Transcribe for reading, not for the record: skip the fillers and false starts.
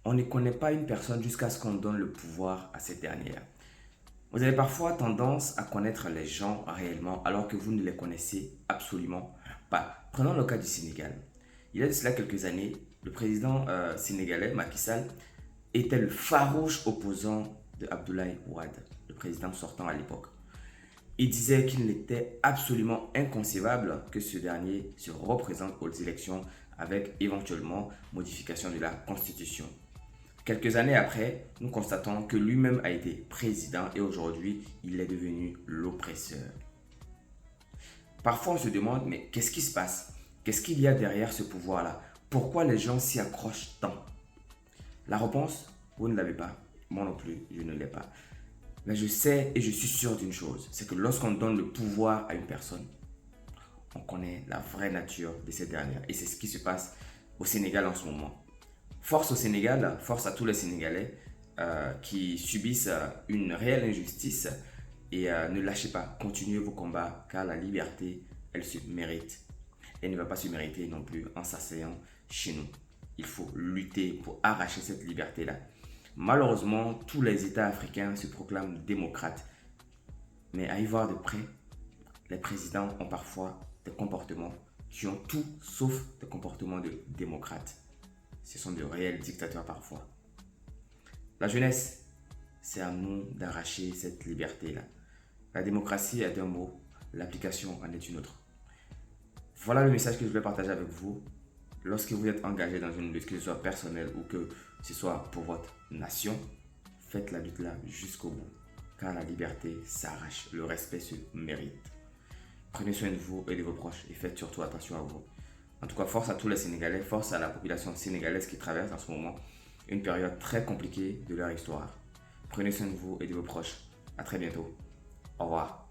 On ne connaît pas une personne jusqu'à ce qu'on donne le pouvoir à cette dernière. Vous avez parfois tendance à connaître les gens réellement alors que vous ne les connaissez absolument pas. Prenons le cas du Sénégal. Il y a de cela quelques années, le président sénégalais Macky Sall était le farouche opposant de Abdoulaye Wade, le président sortant à l'époque. Il disait qu'il n'était absolument inconcevable que ce dernier se représente aux élections avec éventuellement modification de la Constitution. Quelques années après, nous constatons que lui-même a été président et aujourd'hui, il est devenu l'oppresseur. Parfois, on se demande, mais qu'est-ce qui se passe? Qu'est-ce qu'il y a derrière ce pouvoir-là? Pourquoi les gens s'y accrochent tant? La réponse, vous ne l'avez pas. Moi non plus, je ne l'ai pas. Mais je sais et je suis sûr d'une chose, c'est que lorsqu'on donne le pouvoir à une personne, on connaît la vraie nature de cette dernière. Et c'est ce qui se passe au Sénégal en ce moment. Force au Sénégal, force à tous les Sénégalais qui subissent une réelle injustice et ne lâchez pas, continuez vos combats car la liberté, elle se mérite. Elle ne va pas se mériter non plus en s'asseyant chez nous. Il faut lutter pour arracher cette liberté-là. Malheureusement, tous les États africains se proclament démocrates. Mais à y voir de près, les présidents ont parfois des comportements qui ont tout sauf des comportements de démocrates. Ce sont de réels dictateurs parfois. La jeunesse, c'est à nous d'arracher cette liberté-là. La démocratie est un mot, l'application en est une autre. Voilà le message que je vais partager avec vous. Lorsque vous êtes engagé dans une lutte, que ce soit personnelle ou que ce soit pour votre nation, faites la lutte là jusqu'au bout. Car la liberté s'arrache, le respect se mérite. Prenez soin de vous et de vos proches et faites surtout attention à vous. En tout cas, force à tous les Sénégalais, force à la population sénégalaise qui traverse en ce moment une période très compliquée de leur histoire. Prenez soin de vous et de vos proches. À très bientôt. Au revoir.